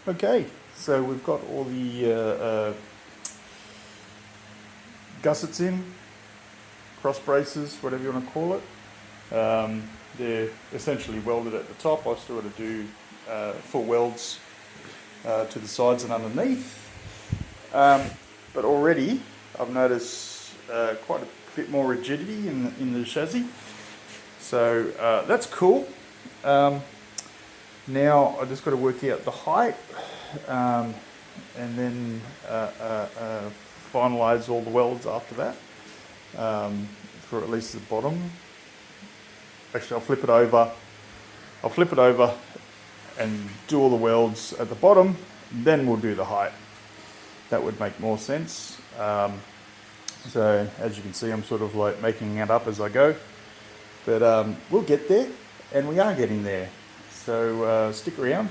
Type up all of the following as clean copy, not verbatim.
Okay, so we've got all the gussets in, cross braces, whatever you want to call it. They're essentially welded at the top. I still got to do full welds to the sides and underneath. But already I've noticed quite a bit more rigidity in the chassis. So that's cool. Now I just got to work out the height and then finalize all the welds after that for at least the bottom. Actually, I'll flip it over and do all the welds at the bottom, then we'll do the height. That would make more sense. So as you can see, I'm sort of like making it up as I go, but we'll get there, and we are getting there. So stick around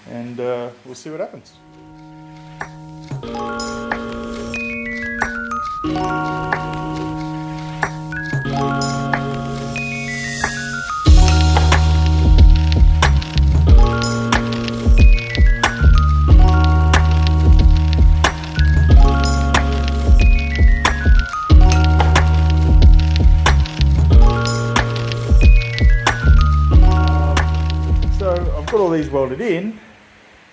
and we'll see what happens. Got all these welded in,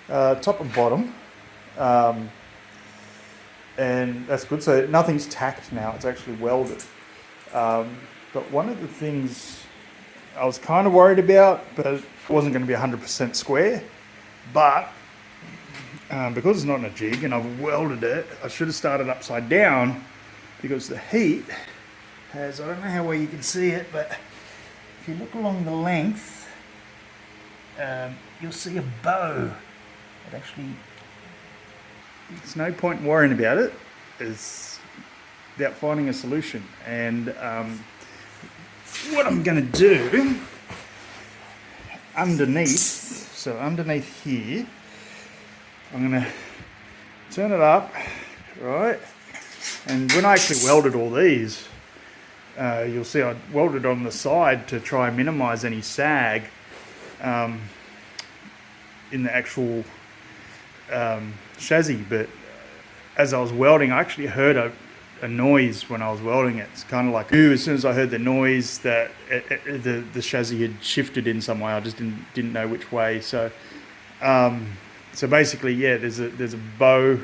top and bottom, and that's good. So nothing's tacked now, it's actually welded. But one of the things I was kind of worried about, but it wasn't going to be 100% square, but because it's not in a jig and I've welded it, I should have started upside down, because the heat has, I don't know how well you can see it, but if you look along the length, you'll see a bow. It actually, there's no point in worrying about it. It's about finding a solution. And what I'm going to do underneath, so underneath here, I'm going to turn it up, right? And when I actually welded all these, you'll see I welded on the side to try and minimize any sag in the actual chassis, but as I was welding, I actually heard a noise when I was welding it. It's kind of like, ooh, as soon as I heard the noise, that the chassis had shifted in some way. I just didn't know which way. So so basically, yeah, there's a bow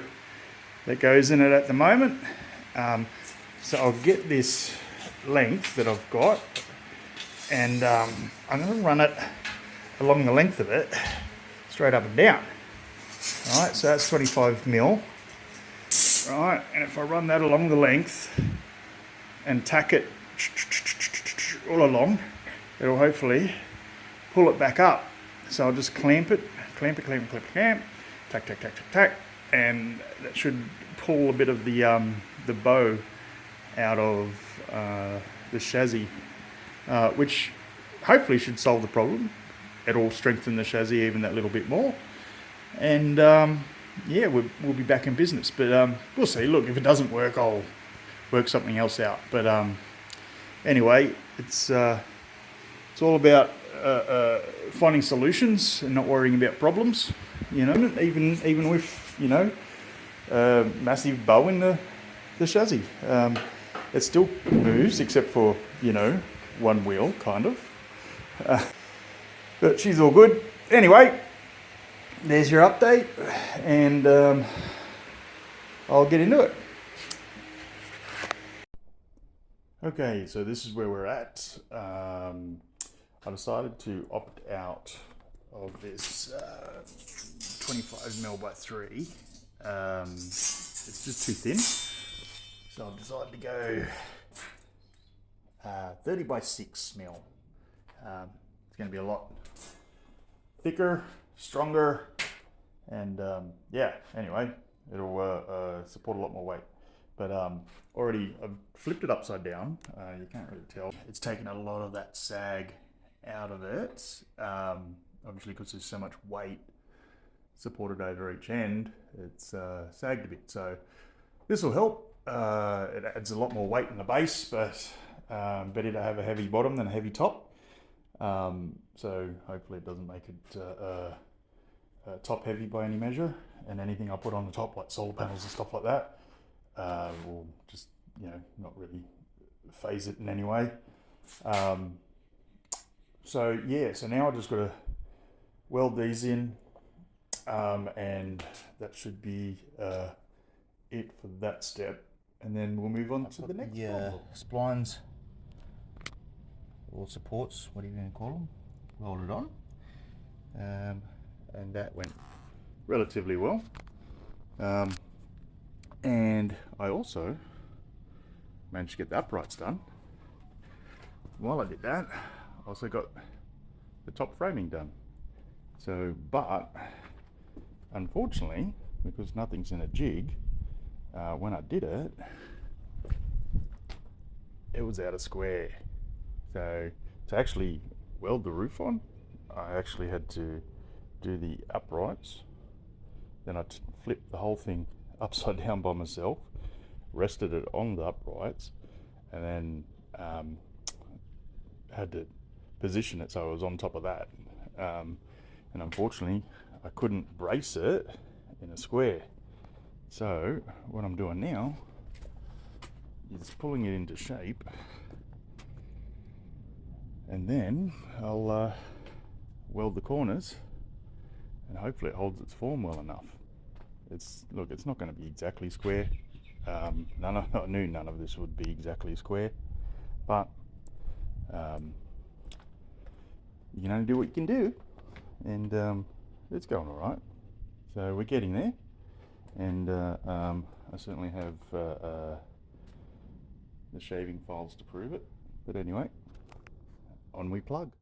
that goes in it at the moment. So I'll get this length that I've got, and I'm going to run it along the length of it, straight up and down. All right, so that's 25 mil. Right, and if I run that along the length and tack it all along, it'll hopefully pull it back up. So I'll just clamp, tack, and that should pull a bit of the bow out of the chassis, which hopefully should solve the problem. It'll strengthen the chassis even that little bit more, and yeah, we'll be back in business. But we'll see. Look, if it doesn't work, I'll work something else out. But anyway, it's all about finding solutions and not worrying about problems. You know, even with, you know, massive bow in the chassis, it still moves, except for, you know, one wheel, kind of. But she's all good. Anyway, there's your update, and I'll get into it. Okay, so this is where we're at. I decided to opt out of this 25mm by 3. It's just too thin, so I've decided to go 30 by 6mm. It's going to be a lot thicker, stronger, and yeah, anyway, it'll support a lot more weight. But already I've flipped it upside down. You can't really tell. It's taken a lot of that sag out of it, obviously because there's so much weight supported over each end. It's sagged a bit, so this will help. It adds a lot more weight in the base, but better to have a heavy bottom than a heavy top. So hopefully it doesn't make it top heavy by any measure, and anything I put on the top, like solar panels and stuff like that, will just, not really phase it in any way. So now I just got to weld these in, and that should be it for that step, and then we'll move on to the next problem. Splines or supports, whatever you want to call them, welded on, And that went relatively well. And I also managed to get the uprights done. While I did that, I also got the top framing done. So, but unfortunately, because nothing's in a jig, when I did it, it was out of square. So to actually weld the roof on, I actually had to do the uprights. Then I flipped the whole thing upside down by myself, rested it on the uprights, and then had to position it so I was on top of that. And unfortunately, I couldn't brace it in a square. So what I'm doing now is pulling it into shape, and then I'll weld the corners, and hopefully it holds its form well enough. It's not going to be exactly square. I knew none of this would be exactly square, but you can only do what you can do, and it's going all right. So we're getting there, and I certainly have the shaving files to prove it. But anyway, on we plug.